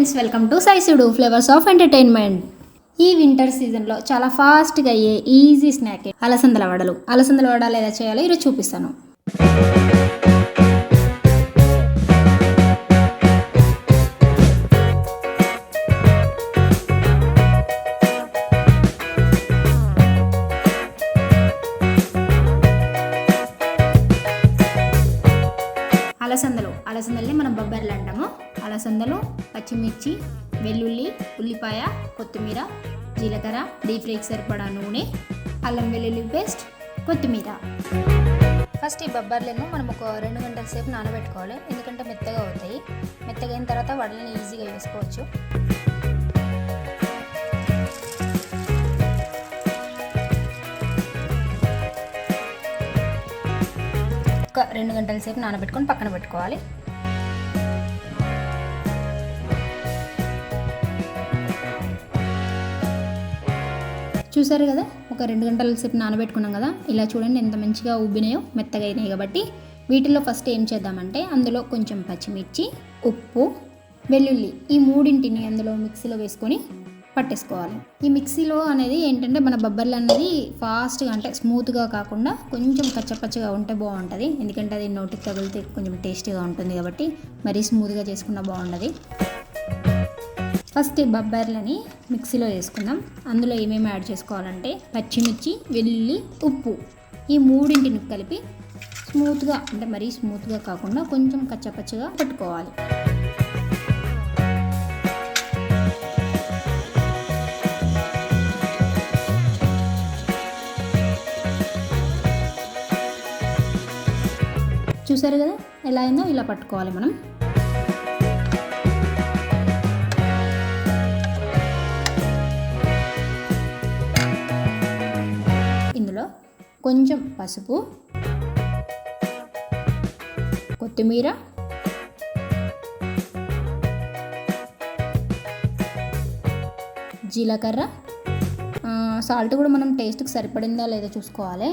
Friends, welcome to సైసుడు flavours of entertainment. ఈ winter సీజన్లో చాలా ఫాస్ట్గా అయ్యే ఈజీ స్నాక్ అలసందల వడలు. అలసందల వడలు ఎలా చేయాలో ఈరోజు చూపిస్తాను. అలసందల్ని మనం బొబ్బర్లు అంటాము. అలసందలు, పచ్చిమిర్చి, వెల్లుల్లి, ఉల్లిపాయ, కొత్తిమీర, జీలకర్ర, డీప్ ఫ్రైకి సరిపడా నూనె, అల్లం వెల్లుల్లి పేస్ట్, కొత్తిమీర. ఫస్ట్ ఈ బొబ్బర్లను మనం ఒక 2 గంటల సేపు నానబెట్టుకోవాలి, ఎందుకంటే మెత్తగా అవుతాయి. మెత్తగా అయిన తర్వాత వడలని ఈజీగా వేసుకోవచ్చు. ఒక 2 గంటల సేపు నానబెట్టుకొని పక్కన పెట్టుకోవాలి. చూసారు కదా, ఒక 2 గంటల సేపు నానబెట్టుకున్నాం కదా. ఇలా చూడండి ఎంత మంచిగా ఉబ్బినాయో, మెత్తగా అయినాయి. కాబట్టి వీటిలో ఫస్ట్ ఏం చేద్దామంటే అందులో కొంచెం పచ్చిమిర్చి, ఉప్పు, వెల్లుల్లి ఈ మూడింటిని అందులో మిక్సీలో వేసుకొని పట్టేసుకోవాలి. ఈ మిక్సీలో అనేది ఏంటంటే మన బొబ్బర్లు అనేది ఫాస్ట్గా అంటే స్మూత్గా కాకుండా కొంచెం కచ్చపచ్చగా ఉంటే బాగుంటుంది. ఎందుకంటే అది నోటికి తగిలితే కొంచెం టేస్టీగా ఉంటుంది కాబట్టి మరీ స్మూత్గా చేసుకున్నా బాగుంటుంది. ఫస్ట్ ఈ బొబ్బర్లని మిక్సీలో వేసుకుందాం. అందులో ఏమేమి యాడ్ చేసుకోవాలంటే పచ్చిమిర్చి, వెల్లుల్లి, ఉప్పు ఈ మూడింటిని కలిపి స్మూత్గా అంటే మరీ స్మూత్గా కాకుండా కొంచెం కచ్చపచ్చగా పట్టుకోవాలి. చూసారు కదా ఎలా అయిందో, ఇలా పట్టుకోవాలి మనం. ఇందులో కొంచెం పసుపు, కొత్తిమీర, జీలకర్ర, సాల్ట్ కూడా మనం టేస్ట్కి సరిపడిందా లేదో చూసుకోవాలి.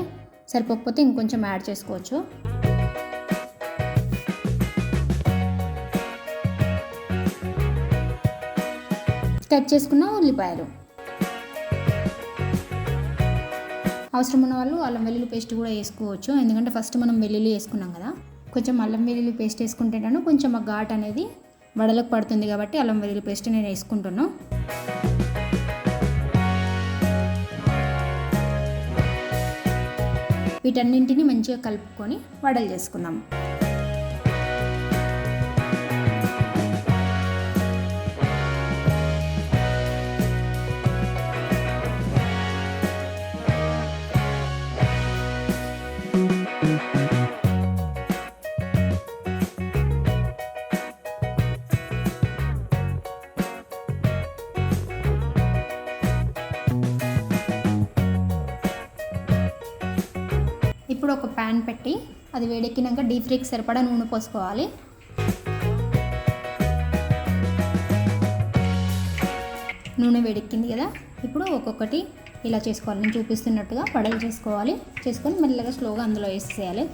సరిపోకపోతే ఇంకొంచెం యాడ్ చేసుకోవచ్చు. కట్ చేసుకున్న ఉల్లిపాయలు, అవసరం ఉన్న వాళ్ళు అల్లం వెల్లుల్లి పేస్ట్ కూడా వేసుకోవచ్చు. ఎందుకంటే ఫస్ట్ మనం వెల్లుల్లి వేసుకున్నాం కదా, కొంచెం అల్లం వెల్లుల్లి పేస్ట్ వేసుకుంటేనే కొంచెం ఆ ఘాట్ అనేది వడలకు పడుతుంది. కాబట్టి అల్లం వెల్లుల్లి పేస్ట్ నేను వేసుకుంటున్నాను. వీటన్నింటిని మంచిగా కలుపుకొని వడలు చేసుకుందాం. ఇప్పుడు ఒక ప్యాన్ పెట్టి అది వేడెక్కినాక డీప్ ఫ్రైకి సరిపడా నూనె పోసుకోవాలి. నూనె వేడెక్కింది కదా, ఇప్పుడు ఒక్కొక్కటి ఇలా చేసుకోవాలి. నేను చూపిస్తున్నట్టుగా వడలు చేసుకోవాలి. చేసుకొని మెల్లగా స్లోగా అందులో వేసేయాలి.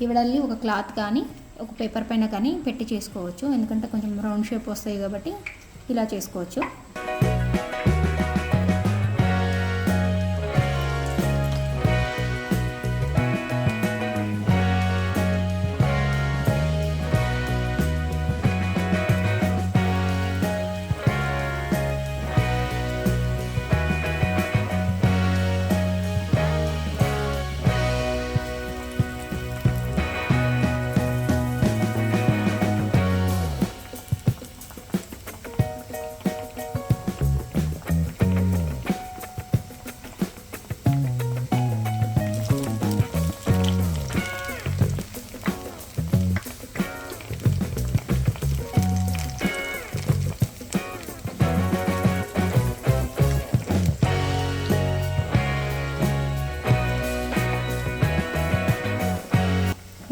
ఈ వడల్ని ఒక క్లాత్ కానీ ఒక పేపర్ పైన కానీ పెట్టి చేసుకోవచ్చు. ఎందుకంటే కొంచెం రౌండ్ షేప్ వస్తాయి కాబట్టి ఇలా చేసుకోవచ్చు.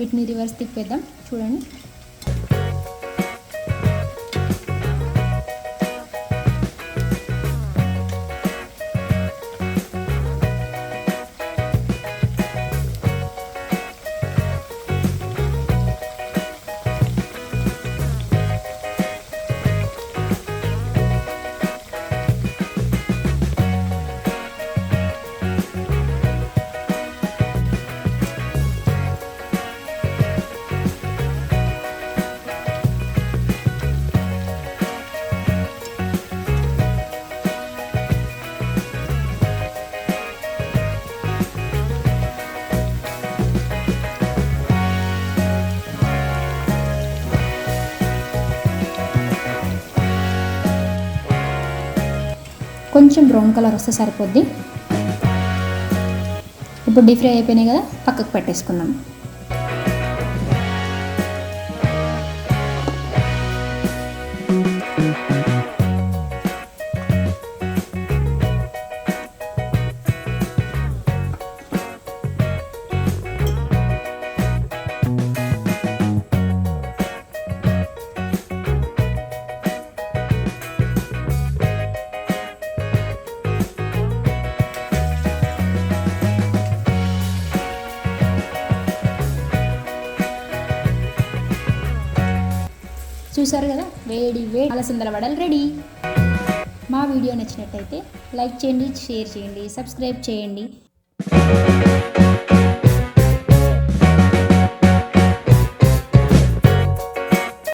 వీటిని రివర్స్ తిప్పేద్దాం. చూడండి, కొంచెం బ్రౌన్ కలర్ వస్తే సరిపోద్ది. ఇప్పుడు డీప్ ఫ్రై అయిపోయినాయి కదా, పక్కకు పెట్టేసుకుందాం. చూసారు కదా, వేడి అలసందల వడలు రెడీ. మా వీడియో నచ్చినట్టయితే లైక్ చేయండి, షేర్ చేయండి, సబ్స్క్రైబ్ చేయండి.